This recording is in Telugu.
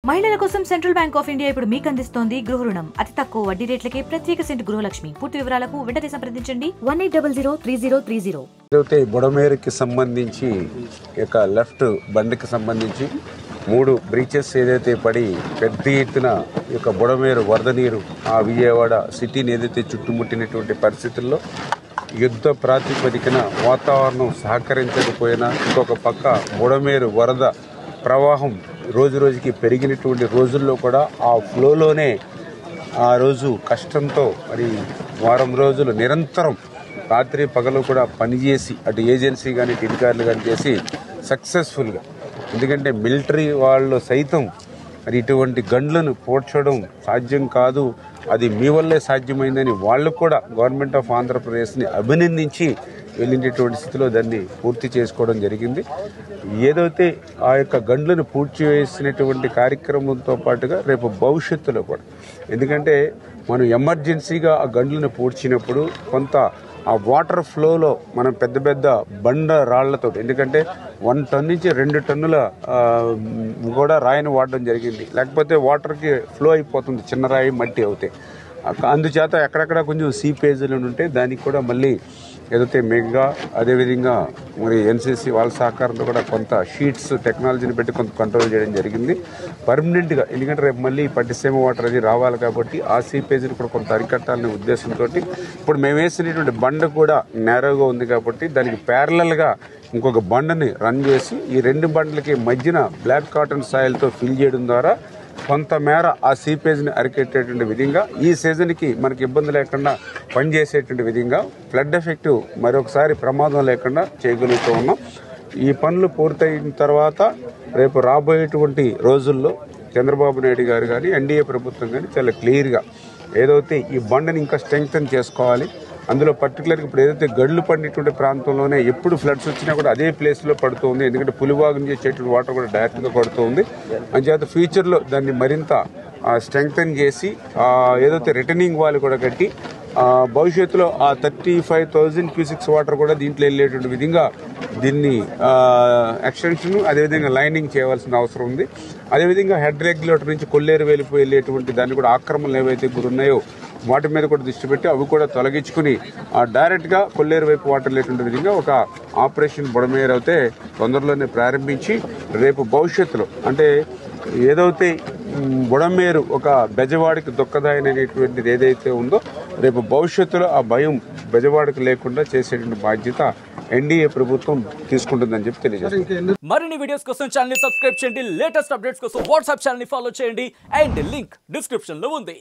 మహిళల కోసం సెంట్రల్ బ్యాంక్ ఆఫ్ ఇండియా ఇప్పుడు మీకు అందిస్తోంది గృహ రుణం. అతి తక్కువ వడ్డీ రేట్లకే ప్రత్యేక సెంటు గృహలక్ష్మి. పూర్తి వివరాలకు వెంటనే సంప్రదించండి 18003030. బుడమేరుకి సంబంధించి ఇక లెఫ్ట్ బండికి సంబంధించి 3 బ్రీచెస్ ఏదైతే పడి పెద్ద ఎత్తున ఈ యొక్క బుడమేరు వరద నీరు ఆ విజయవాడ సిటీని ఏదైతే చుట్టుముట్టినటువంటి పరిస్థితుల్లో యుద్ధ ప్రాతిపదికన వాతావరణం సహకరించకపోయినా ఇంకొక పక్క బుడమేరు వరద ప్రవాహం రోజు రోజుకి పెరిగినటువంటి రోజుల్లో కూడా ఆ ఫ్లోలోనే ఆ రోజు కష్టంతో మరి వారం రోజులు నిరంతరం రాత్రి పగలు కూడా పనిచేసి అటు ఏజెన్సీ కానీ అధికారులు కానీ చేసి సక్సెస్ఫుల్గా, ఎందుకంటే మిలిటరీ వాళ్ళు సైతం మరి ఇటువంటి గన్లను పోడ్చడం సాధ్యం కాదు, అది మీ వల్లే సాధ్యమైందని వాళ్ళు కూడా గవర్నమెంట్ ఆఫ్ ఆంధ్రప్రదేశ్ని అభినందించి వెళ్ళినటువంటి స్థితిలో దాన్ని పూర్తి చేసుకోవడం జరిగింది. ఏదైతే ఆ యొక్క గండ్లను పూడ్చి వేసినటువంటి కార్యక్రమంతో పాటుగా రేపు భవిష్యత్తులో కూడా, ఎందుకంటే మనం ఎమర్జెన్సీగా ఆ గండ్లను పూడ్చినప్పుడు కొంత ఆ వాటర్ ఫ్లోలో మనం పెద్ద పెద్ద బండ రాళ్లతో, ఎందుకంటే 1 టన్ నుంచి 2 టన్నుల కూడా రాయిని వాడడం జరిగింది, లేకపోతే వాటర్కి ఫ్లో అయిపోతుంది చిన్న రాయి మట్టి అవుతాయి. అందుచేత ఎక్కడెక్కడ కొంచెం సీపేజీలు ఉంటే దానికి కూడా మళ్ళీ ఏదైతే మెగా అదేవిధంగా మరి ఎన్సీసీ వాళ్ళ సహకారంతో కూడా కొంత షీట్స్ టెక్నాలజీని పెట్టి కొంత కంట్రోల్ చేయడం జరిగింది పర్మనెంట్గా. ఎందుకంటే రేపు మళ్ళీ పట్టిసీమ వాటర్ అది రావాలి కాబట్టి ఆ సీపేజీని కూడా కొంత అరికట్టాలనే ఉద్దేశంతో ఇప్పుడు మేము వేసినటువంటి బండ కూడా నేరోగా ఉంది కాబట్టి దానికి ప్యారలల్గా ఇంకొక బండని రన్ చేసి ఈ 2 బండలకి మధ్యన బ్లాక్ కాటన్ సాయిల్తో ఫిల్ చేయడం ద్వారా కొంతమేర ఆ సీపేజ్ని అరికెట్టేటువంటి విధంగా ఈ సీజన్కి మనకి ఇబ్బంది లేకుండా పనిచేసేటువంటి విధంగా ఫ్లడ్ ఎఫెక్ట్ మరొకసారి ప్రమాదం లేకుండా చేయగలుగుతూ ఉన్నాం. ఈ పనులు పూర్తయిన తర్వాత రేపు రాబోయేటువంటి రోజుల్లో చంద్రబాబు నాయుడు గారు కానీ ఎన్డీఏ ప్రభుత్వం కానీ చాలా క్లియర్గా ఏదైతే ఈ బండని ఇంకా స్ట్రెంగ్తన్ చేసుకోవాలి, అందులో పర్టికులర్గా ఇప్పుడు ఏదైతే గడ్లు పడినటువంటి ప్రాంతంలోనే ఎప్పుడు ఫ్లడ్స్ వచ్చినా కూడా అదే ప్లేస్లో పడుతుంది, ఎందుకంటే పులివాగు నుంచి వచ్చేటువంటి వాటర్ కూడా డైరెక్ట్గా పడుతుంది. అంచేత ఫ్యూచర్లో దాన్ని మరింత స్ట్రెంగ్తన్ చేసి ఏదైతే రిటర్నింగ్ వాల్ కూడా కట్టి భవిష్యత్తులో ఆ 35,000 క్యూసిక్స్ వాటర్ కూడా దీంట్లో వెళ్ళేటువంటి విధంగా దీన్ని ఎక్స్టెన్షన్ అదేవిధంగా లైనింగ్ చేయవలసిన అవసరం ఉంది. అదేవిధంగా హెడ్ రెగ్యులేటర్ నుంచి కొల్లేరు వెళ్ళిపోయి వెళ్ళేటువంటి దాన్ని కూడా ఆక్రమణలు ఏవైతే గురున్నాయో వాటి మీద కూడా దృష్టి పెట్టి అవి కూడా తొలగించుకుని డైరెక్ట్గా కొల్లేరు వైపు వాటర్ వెళ్ళేటువంటి విధంగా ఒక ఆపరేషన్ బుడమేరు అయితే తొందరలోనే ప్రారంభించి రేపు భవిష్యత్తులో అంటే ఏదైతే బుడమేరు ఒక బెజవాడికి దుఃఖదాయనటువంటిది ఏదైతే ఉందో రేపు భవిష్యత్తులో ఆ భయం బెజవాడికి లేకుండా చేసేటువంటి బాధ్యత ఎన్డీఏ ప్రభుత్వం తీసుకుంటుందని చెప్పి తెలియజేస్తారు. మరిన్ని వీడియోస్ కోసం ఛానల్ ని సబ్స్క్రైబ్ చేయండి, లేటెస్ట్ అప్డేట్స్ కోసం వాట్సాప్ ఛానల్ ని ఫాలో చేయండి అండ్ లింక్ డిస్క్రిప్షన్ లో ఉంది.